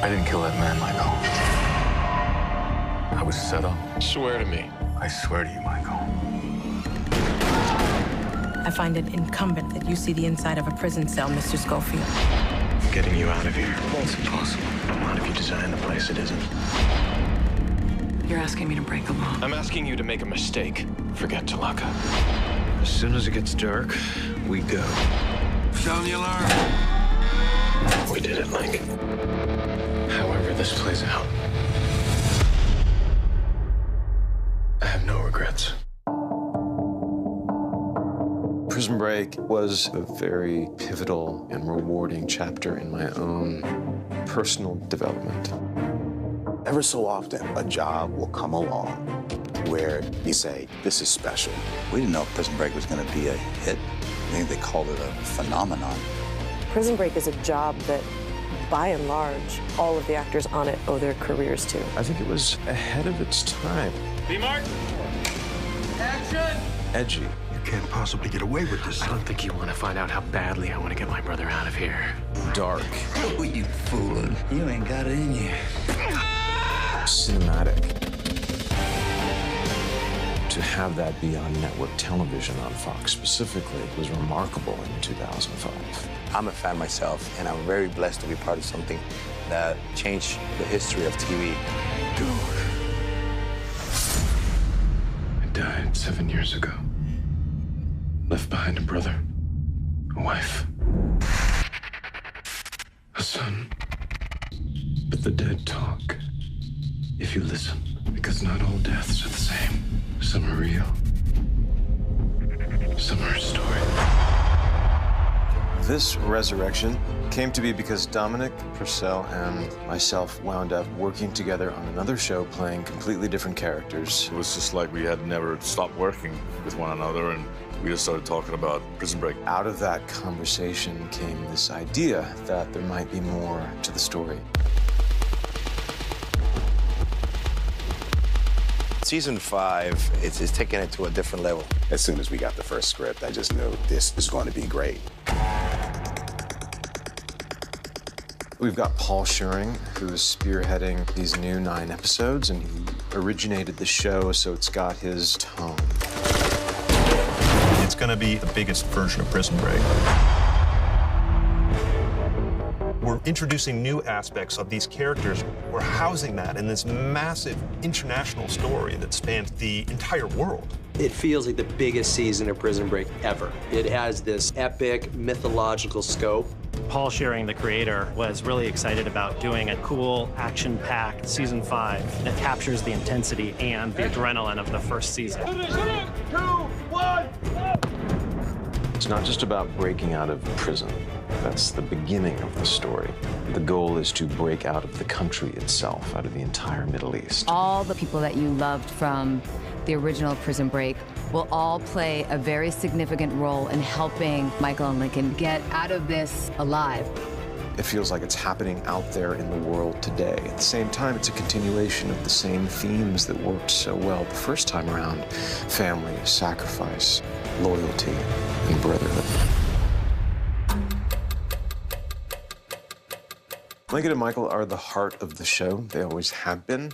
I didn't kill that man, Michael. I was set up. Swear to me. I swear to you, Michael. I find it incumbent that you see the inside of a prison cell, Mr. Schofield. Getting you out of here. It's impossible. Not if you design the place, it isn't. You're asking me to break the law. I'm asking you to make a mistake. Forget Talaka. As soon as it gets dark, we go. Sound the alarm. We did it, Mike. However this plays out, I have no regrets. Prison Break was a very pivotal and rewarding chapter in my own personal development. Ever so often, a job will come along where you say, this is special. We didn't know Prison Break was going to be a hit. I think they called it a phenomenon. Prison Break is a job that, by and large, all of the actors on it owe their careers to. I think it was ahead of its time. B-Mark! Action! Edgy. You can't possibly get away with this. I don't think you want to find out how badly I want to get my brother out of here. Dark. Oh, you fool. You ain't got it in you. Cinematic. To have that be on network television on Fox specifically was remarkable in 2005. I'm a fan myself, and I'm very blessed to be part of something that changed the history of TV. I died 7 years ago. Left behind a brother, a wife, a son. But the dead talk if you listen, because not all deaths are the same. Some are real, some are a story. This resurrection came to be because Dominic Purcell and myself wound up working together on another show playing completely different characters. It was just like we had never stopped working with one another, and we just started talking about Prison Break. Out of that conversation came this idea that there might be more to the story. Season 5 is taking it to a different level. As soon as we got the first script, I just knew this is going to be great. We've got Paul Scheuring, who's spearheading these new 9 episodes, and he originated the show, so it's got his tone. It's going to be the biggest version of Prison Break. We're introducing new aspects of these characters. We're housing that in this massive international story that spans the entire world. It feels like the biggest season of Prison Break ever. It has this epic, mythological scope. Paul Scheuring, the creator, was really excited about doing a cool, action-packed season 5 that captures the intensity and the adrenaline of the first season. 2, 1, It's not just about breaking out of prison. That's the beginning of the story. The goal is to break out of the country itself, out of the entire Middle East. All the people that you loved from the original Prison Break will all play a very significant role in helping Michael and Lincoln get out of this alive. It feels like it's happening out there in the world today. At the same time, it's a continuation of the same themes that worked so well the first time around: family, sacrifice, loyalty, and brotherhood. Lincoln and Michael are the heart of the show. They always have been.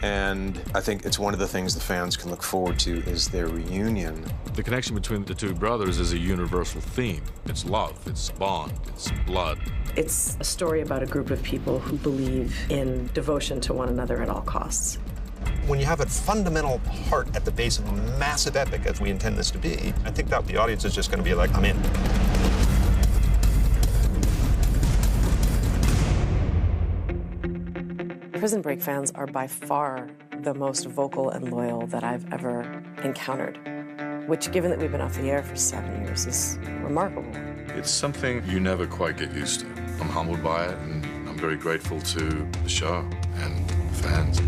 And I think it's one of the things the fans can look forward to is their reunion. The connection between the two brothers is a universal theme. It's love, it's bond, it's blood. It's a story about a group of people who believe in devotion to one another at all costs. When you have a fundamental heart at the base of a massive epic, as we intend this to be, I think that the audience is just going to be like, I'm in. Prison Break fans are by far the most vocal and loyal that I've ever encountered, which, given that we've been off the air for 7 years, is remarkable. It's something you never quite get used to. I'm humbled by it, and I'm very grateful to the show and fans.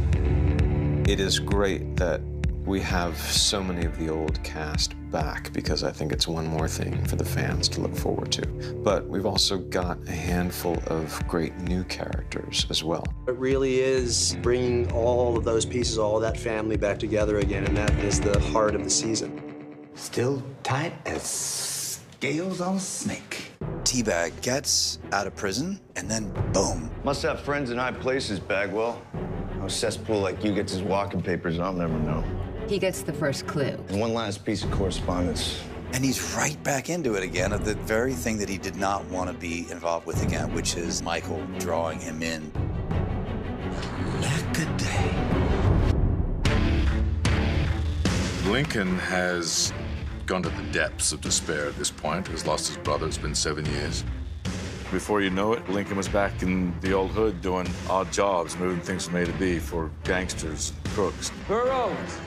It is great that we have so many of the old cast back, because I think it's one more thing for the fans to look forward to. But we've also got a handful of great new characters as well. It really is bringing all of those pieces, all of that family back together again, and that is the heart of the season. Still tight as scales on a snake. Teabag gets out of prison, and then boom. Must have friends in high places, Bagwell. How a cesspool like you gets his walking papers, I'll never know. He gets the first clue. And one last piece of correspondence. And he's right back into it again, of the very thing that he did not want to be involved with again, which is Michael drawing him in. Lincoln has gone to the depths of despair at this point. He's lost his brother. It's been 7 years. Before you know it, Lincoln was back in the old hood doing odd jobs, moving things from A to B for gangsters, crooks. Burroughs,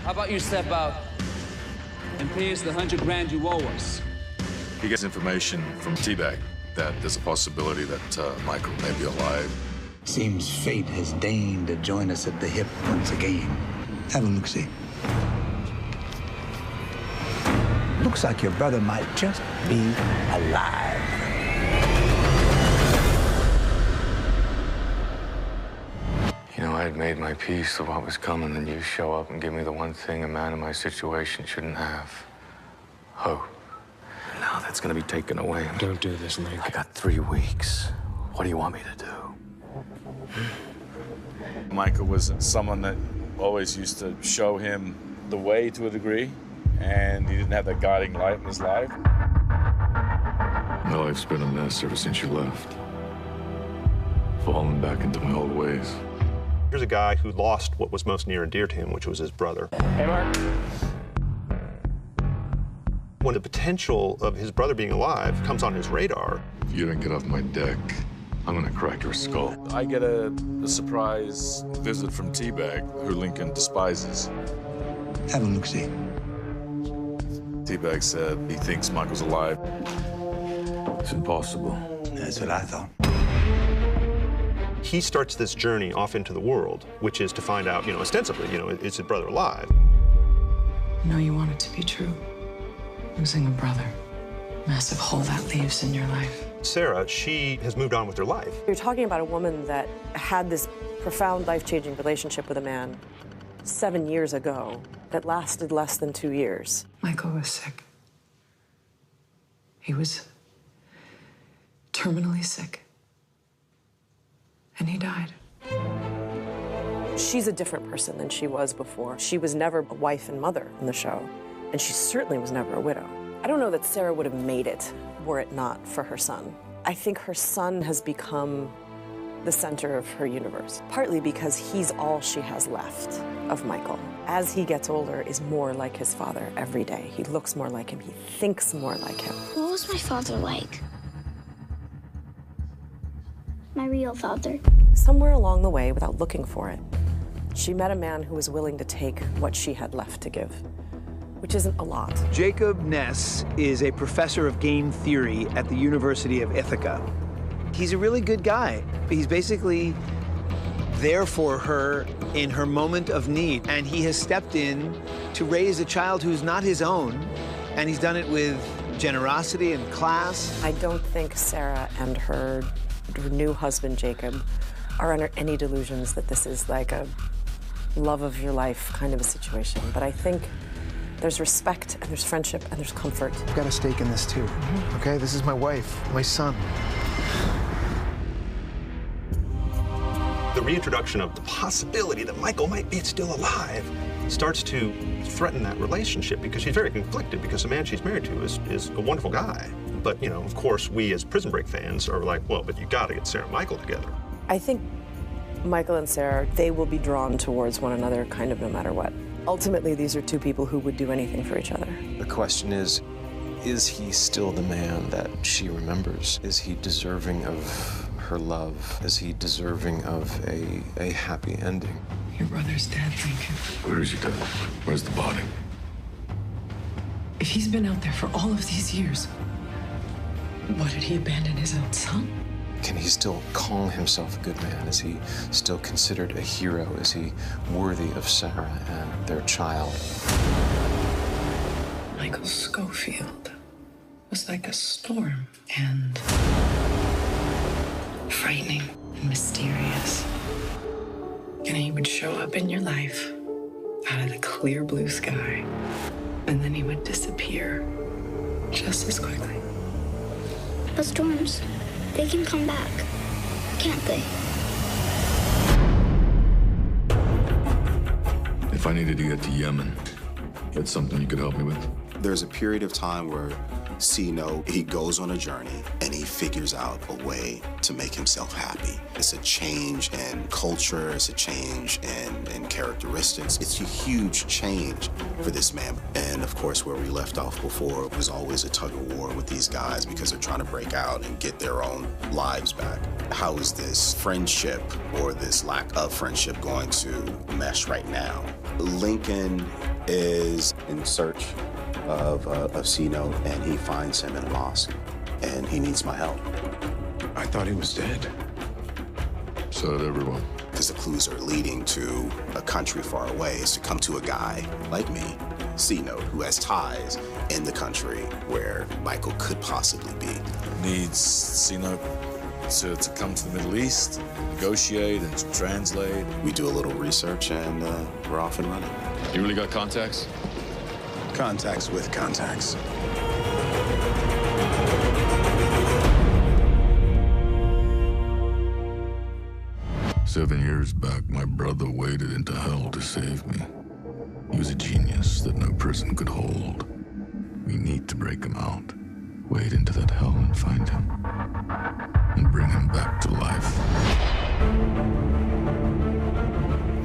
how about you step out and pay us the $100 grand you owe us? He gets information from Teabag that there's a possibility that Michael may be alive. Seems fate has deigned to join us at the hip once again. Have a look-see. Looks like your brother might just be alive. You know, I had made my peace with what was coming, and you show up and give me the one thing a man in my situation shouldn't have. Hope. Now that's gonna be taken away. Don't do this, Link. I got 3 weeks. What do you want me to do? Michael was someone that always used to show him the way to a degree, and he didn't have that guiding light in his life. My life's been a mess ever since you left. Falling back into my old ways. Here's a guy who lost what was most near and dear to him, which was his brother. Hey, Mark. When the potential of his brother being alive comes on his radar. If you don't get off my deck, I'm gonna crack your skull. I get a surprise visit from Teabag, who Lincoln despises. Have a look-see. Teabag said he thinks Michael's alive. It's impossible. That's what I thought. He starts this journey off into the world, which is to find out, ostensibly, is his brother alive? No, you want it to be true. Losing a brother. Massive hole that leaves in your life. Sarah, she has moved on with her life. You're talking about a woman that had this profound life-changing relationship with a man 7 years ago that lasted less than 2 years. Michael was sick. He was terminally sick. And he died. She's a different person than she was before. She was never a wife and mother in the show, and she certainly was never a widow. I don't know that Sarah would have made it were it not for her son. I think her son has become the center of her universe, partly because he's all she has left of Michael. As he gets older, is more like his father every day. He looks more like him. He thinks more like him. What was my father like? My real father. Somewhere along the way, without looking for it, she met a man who was willing to take what she had left to give, which isn't a lot. Jacob Ness is a professor of game theory at the University of Ithaca. He's a really good guy. He's basically there for her in her moment of need, and he has stepped in to raise a child who's not his own, and he's done it with generosity and class. I don't think Sarah and her new husband, Jacob, are under any delusions that this is like a love of your life kind of a situation. But I think there's respect, and there's friendship, and there's comfort. I've got a stake in this, too. Okay? This is my wife, my son. The reintroduction of the possibility that Michael might be still alive starts to threaten that relationship, because she's very conflicted, because the man she's married to is a wonderful guy. But, of course, we as Prison Break fans are like, well, but you gotta get Sarah and Michael together. I think Michael and Sarah, they will be drawn towards one another kind of no matter what. Ultimately, these are two people who would do anything for each other. The question is he still the man that she remembers? Is he deserving of her love? Is he deserving of a happy ending? Your brother's dead, Lincoln. Where is he dead? Where's the body? If he's been out there for all of these years, what, did he abandon his own son? Can he still call himself a good man? Is he still considered a hero? Is he worthy of Sarah and their child? Michael Schofield was like a storm, and frightening and mysterious. And he would show up in your life out of the clear blue sky, and then he would disappear just as quickly. But storms, they can come back, can't they? If I needed to get to Yemen, that's something you could help me with? There's a period of time where Sino, he goes on a journey and he figures out a way to make himself happy. It's a change in culture, it's a change in characteristics. It's a huge change for this man. And of course, where we left off before, it was always a tug of war with these guys because they're trying to break out and get their own lives back. How is this friendship or this lack of friendship going to mesh right now? Lincoln is in search of Sino, and he finds him in a mosque, and he needs my help. I thought he was dead. So did everyone. Because the clues are leading to a country far away is to come to a guy like me, Sino, who has ties in the country where Michael could possibly be. Needs Sino to come to the Middle East, negotiate and translate. We do a little research and we're off and running. You really got contacts? Contacts with contacts. "7 years back, my brother waded into hell to save me. He was a genius that no prison could hold. We need to break him out, wade into that hell and find him, and bring him back to life."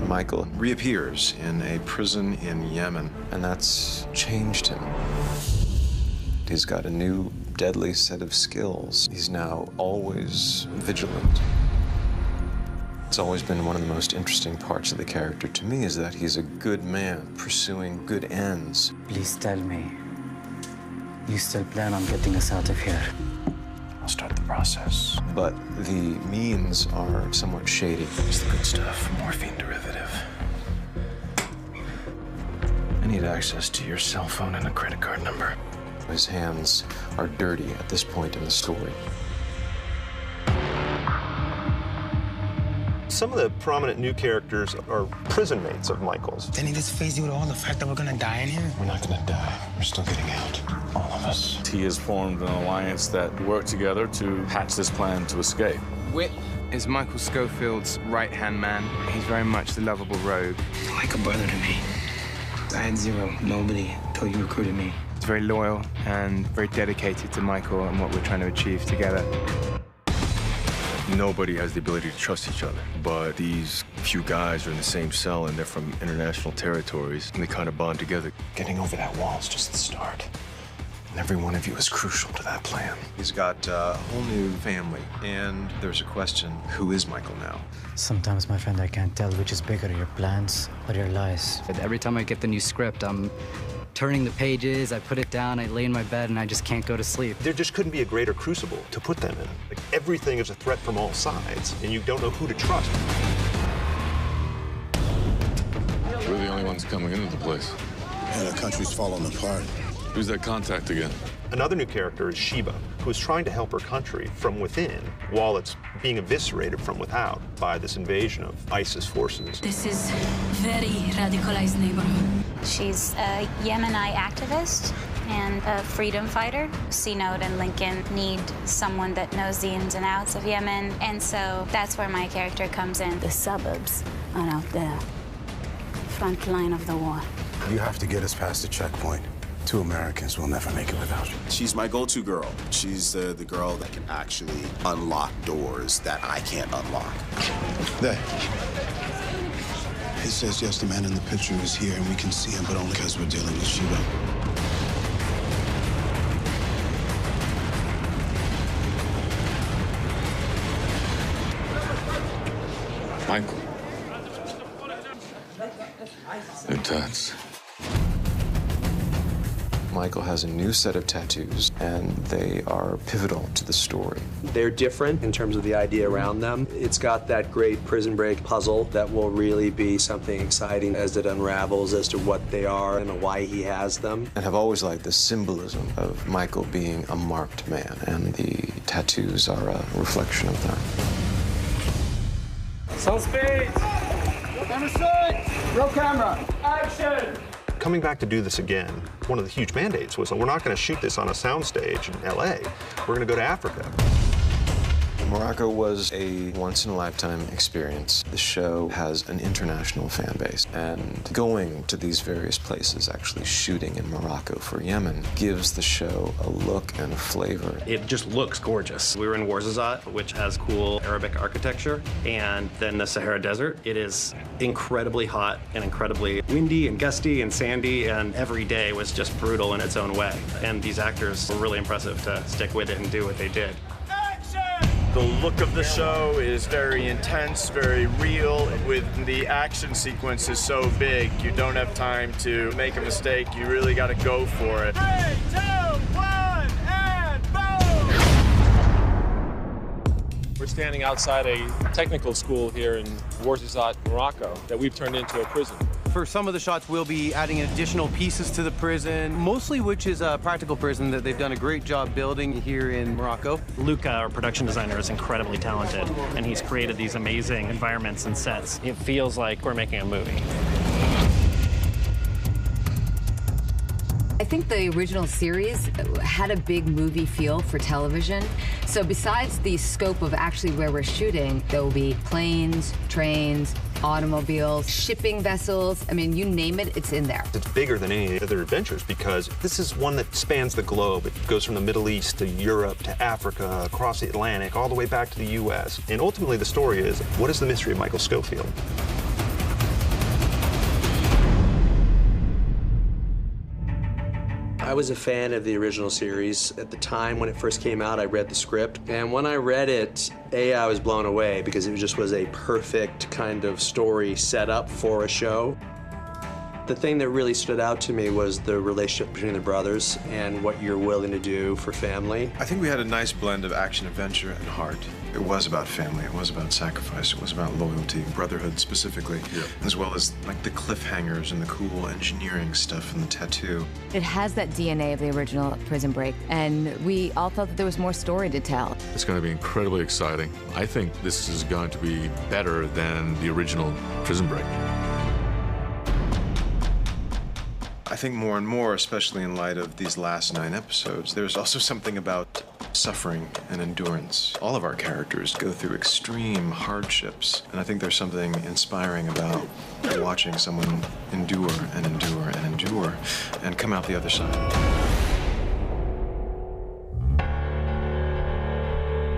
Michael reappears in a prison in Yemen, and that's changed him. He's got a new deadly set of skills. He's now always vigilant. It's always been one of the most interesting parts of the character to me is that he's a good man pursuing good ends. Please tell me, you still plan on getting us out of here? I'll start the process. But the means are somewhat shady. It's the good stuff, morphine derivative. I need access to your cell phone and a credit card number. His hands are dirty at this point in the story. Some of the prominent new characters are prison mates of Michael's. Then he just face you with all the fact that we're gonna die in here? We're not gonna die. We're still getting out. All of us. He has formed an alliance that work together to hatch this plan to escape. Whit is Michael Schofield's right-hand man. He's very much the lovable rogue. Like a brother to me. I had zero, nobody, until you recruited me. He's very loyal and very dedicated to Michael and what we're trying to achieve together. Nobody has the ability to trust each other, but these few guys are in the same cell and they're from international territories, and they kind of bond together. Getting over that wall is just the start. And every one of you is crucial to that plan. He's got a whole new family, and there's a question, who is Michael now? Sometimes, my friend, I can't tell which is bigger, your plans or your lies. Every time I get the new script, I'm turning the pages, I put it down, I lay in my bed, and I just can't go to sleep. There just couldn't be a greater crucible to put them in. Like, everything is a threat from all sides, and you don't know who to trust. We're the only ones coming into the place. And the country's falling apart. Who's that contact again? Another new character is Sheba, who is trying to help her country from within while it's being eviscerated from without by this invasion of ISIS forces. This is very radicalized neighborhood. She's a Yemeni activist and a freedom fighter. C-Note and Lincoln need someone that knows the ins and outs of Yemen, and so that's where my character comes in. The suburbs are out there, front line of the war. You have to get us past the checkpoint. 2 Americans will never make it without you. She's my go-to girl. She's the girl that can actually unlock doors that I can't unlock. There. It says, yes, the man in the picture is here, and we can see him, but only because we're dealing with Sheba. Michael. New tats. Michael has a new set of tattoos, and they are pivotal to the story. They're different in terms of the idea around them. It's got that great Prison Break puzzle that will really be something exciting as it unravels as to what they are and why he has them. And I've always liked the symbolism of Michael being a marked man, and the tattoos are a reflection of that. Some speed! Camera straight! Roll camera! Action! Coming back to do this again, one of the huge mandates was, we're not going to shoot this on a soundstage in LA. We're going to go to Africa. Morocco was a once-in-a-lifetime experience. The show has an international fan base, and going to these various places, actually shooting in Morocco for Yemen, gives the show a look and a flavor. It just looks gorgeous. We were in Ouarzazate, which has cool Arabic architecture, and then the Sahara Desert. It is incredibly hot and incredibly windy and gusty and sandy, and every day was just brutal in its own way. And these actors were really impressive to stick with it and do what they did. The look of the show is very intense, very real. With the action sequences so big, you don't have time to make a mistake. You really got to go for it. 3, 2, 1, and boom! We're standing outside a technical school here in Ouarzazate, Morocco, that we've turned into a prison. For some of the shots, we'll be adding additional pieces to the prison, mostly which is a practical prison that they've done a great job building here in Morocco. Luca, our production designer, is incredibly talented, and he's created these amazing environments and sets. It feels like we're making a movie. I think the original series had a big movie feel for television. So besides the scope of actually where we're shooting, there will be planes, trains, automobiles, shipping vessels. I mean, you name it, it's in there. It's bigger than any other adventures because this is one that spans the globe. It goes from the Middle East to Europe to Africa, across the Atlantic, all the way back to the U.S. And ultimately the story is, what is the mystery of Michael Scofield? I was a fan of the original series. At the time when it first came out, I read the script. And when I read it, I was blown away because it just was a perfect kind of story set up for a show. The thing that really stood out to me was the relationship between the brothers and what you're willing to do for family. I think we had a nice blend of action, adventure, and heart. It was about family, it was about sacrifice, it was about loyalty, brotherhood specifically, as well as like the cliffhangers and the cool engineering stuff and the tattoo. It has that DNA of the original Prison Break, and we all felt that there was more story to tell. It's going to be incredibly exciting. I think this is going to be better than the original Prison Break. I think more and more, especially in light of these last 9 episodes, there's also something about suffering and endurance. All of our characters go through extreme hardships, and I think there's something inspiring about watching someone endure and endure and endure and come out the other side.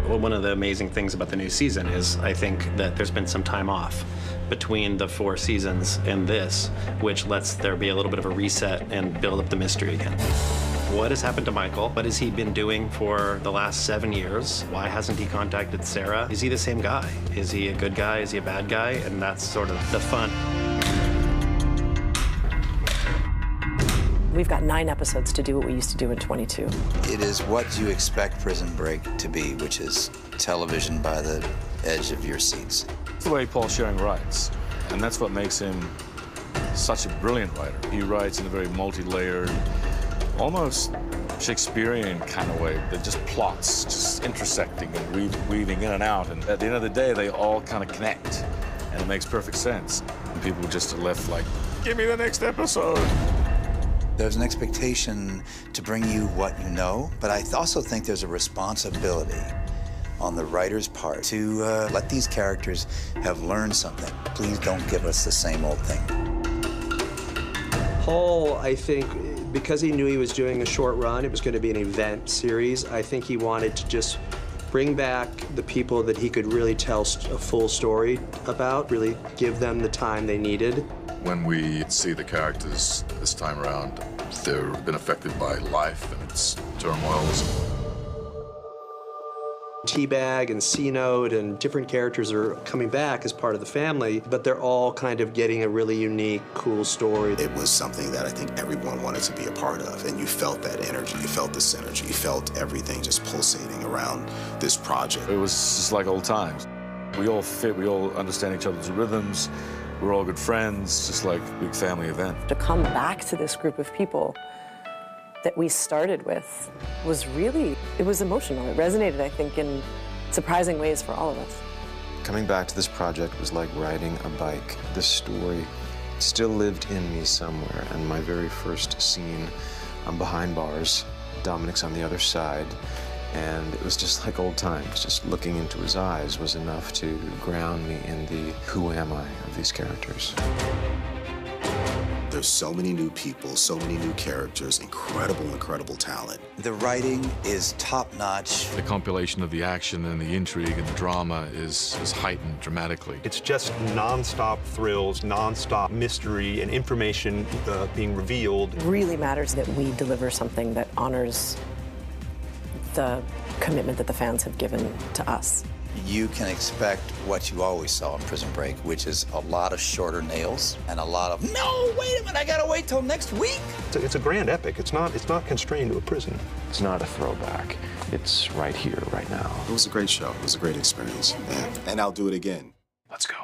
Well, one of the amazing things about the new season is I think that there's been some time off between the 4 seasons and this, which lets there be a little bit of a reset and build up the mystery again. What has happened to Michael? What has he been doing for the last 7 years? Why hasn't he contacted Sarah? Is he the same guy? Is he a good guy? Is he a bad guy? And that's sort of the fun. We've got 9 episodes to do what we used to do in 22. It is what you expect Prison Break to be, which is television by the edge of your seats. It's the way Paul Schering writes, and that's what makes him such a brilliant writer. He writes in a very multi-layered, almost Shakespearean kind of way, that just plots, just intersecting and weaving in and out, and at the end of the day, they all kind of connect, and it makes perfect sense. And people just are left like, give me the next episode. There's an expectation to bring you what you know, but I also think there's a responsibility on the writer's part to let these characters have learned something. Please don't give us the same old thing. Paul, I think, because he knew he was doing a short run, it was going to be an event series, I think he wanted to just bring back the people that he could really tell a full story about, really give them the time they needed. When we see the characters this time around, they've been affected by life and its turmoils. T-Bag and C-Note and different characters are coming back as part of the family, but they're all kind of getting a really unique, cool story. It was something that I think everyone wanted to be a part of, and you felt that energy, you felt the synergy, you felt everything just pulsating around this project. It was just like old times. We all fit, we all understand each other's rhythms, we're all good friends, just like a big family event. To come back to this group of people that we started with was really, it was emotional. It resonated, I think, in surprising ways for all of us. Coming back to this project was like riding a bike. This story still lived in me somewhere. And my very first scene, I'm behind bars, Dominic's on the other side, and it was just like old times. Just looking into his eyes was enough to ground me in the who am I of these characters. There's so many new people, so many new characters, incredible talent. The writing is top-notch. The compilation of the action and the intrigue and the drama is heightened dramatically. It's just non-stop thrills, non-stop mystery and information being revealed. It really matters that we deliver something that honors the commitment that the fans have given to us. You can expect what you always saw in Prison Break, which is a lot of shorter nails and a lot of, no, wait a minute, I gotta wait till next week. It's a grand epic. It's not constrained to a prison. It's not a throwback. It's right here, right now. It was a great show. It was a great experience. And I'll do it again. Let's go.